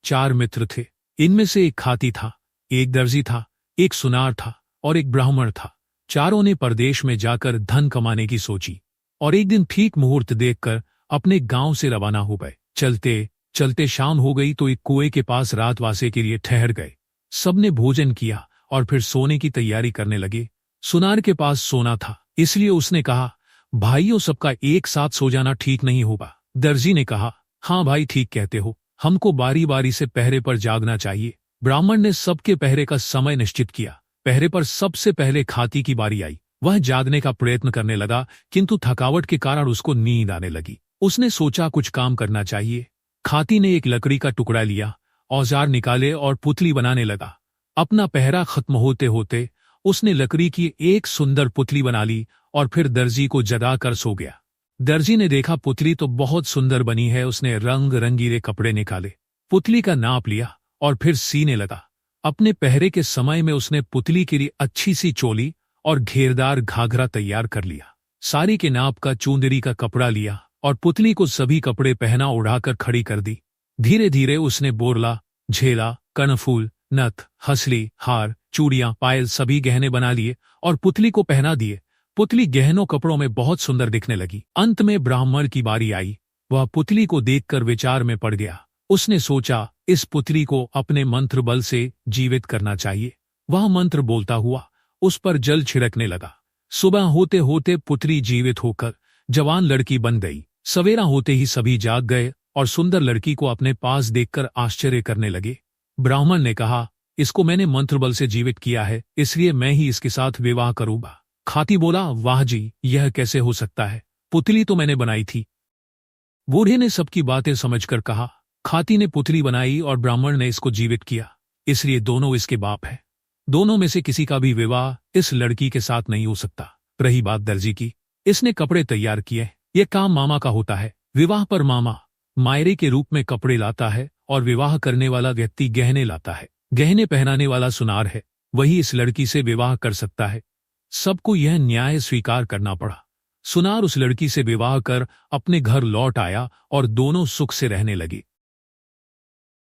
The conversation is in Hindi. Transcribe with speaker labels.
Speaker 1: 4 मित्र थे। इनमें से एक खाती था, एक दर्जी था, एक सुनार था और एक ब्राह्मण था। चारों ने परदेश में जाकर धन कमाने की सोची और एक दिन ठीक मुहूर्त देखकर अपने गांव से रवाना हो गए। चलते चलते शाम हो गई तो एक कुएं के पास रात वासे के लिए ठहर गए। सबने भोजन किया और फिर सोने की तैयारी करने लगे। सुनार के पास सोना था, इसलिए उसने कहा, भाइयों सबका एक साथ सो जाना ठीक नहीं होगा। दर्जी ने कहा, हाँ भाई ठीक कहते हो, हमको बारी बारी से पहरे पर जागना चाहिए। ब्राह्मण ने सबके पहरे का समय निश्चित किया। पहरे पर सबसे पहले खाती की बारी आई। वह जागने का प्रयत्न करने लगा, किंतु थकावट के कारण उसको नींद आने लगी। उसने सोचा कुछ काम करना चाहिए। खाती ने एक लकड़ी का टुकड़ा लिया, औजार निकाले और पुतली बनाने लगा। अपना पहरा खत्म होते होते उसने लकड़ी की एक सुंदर पुतली बना ली और फिर दर्जी को जगाकर सो गया। दर्जी ने देखा पुतली तो बहुत सुंदर बनी है। उसने रंग रंगीले कपड़े निकाले, पुतली का नाप लिया और फिर सीने लगा। अपने पहरे के समय में उसने पुतली के लिए अच्छी सी चोली और घेरदार घाघरा तैयार कर लिया। साड़ी के नाप का चुंदरी का कपड़ा लिया और पुतली को सभी कपड़े पहना उड़ाकर खड़ी कर दी। धीरे धीरे उसने बोरला, झेला, कर्णफूल, नथ, हसली, हार, चूड़ियां, पायल सभी गहने बना लिए और पुतली को पहना दिए। पुतली गहनों कपड़ों में बहुत सुंदर दिखने लगी। अंत में ब्राह्मण की बारी आई। वह पुतली को देखकर विचार में पड़ गया। उसने सोचा, इस पुतली को अपने मंत्र बल से जीवित करना चाहिए। वह मंत्र बोलता हुआ उस पर जल छिड़कने लगा। सुबह होते होते पुतली जीवित होकर जवान लड़की बन गई। सवेरा होते ही सभी जाग गए और सुंदर लड़की को अपने पास देखकर आश्चर्य करने लगे। ब्राह्मण ने कहा, इसको मैंने मंत्र बल से जीवित किया है, इसलिए मैं ही इसके साथ विवाह करूंगा। खाती बोला, वाह जी, यह कैसे हो सकता है? पुतली तो मैंने बनाई थी। बूढ़े ने सबकी बातें समझकर कहा, खाती ने पुतली बनाई और ब्राह्मण ने इसको जीवित किया, इसलिए दोनों इसके बाप हैं। दोनों में से किसी का भी विवाह इस लड़की के साथ नहीं हो सकता। रही बात दर्जी की, इसने कपड़े तैयार किए। यह काम मामा का होता है। विवाह पर मामा मायरे के रूप में कपड़े लाता है और विवाह करने वाला व्यक्ति गहने लाता है। गहने पहनाने वाला सुनार है, वही इस लड़की से विवाह कर सकता है। सबको यह न्याय स्वीकार करना पड़ा। सुनार उस लड़की से विवाह कर अपने घर लौट आया और दोनों सुख से रहने लगे।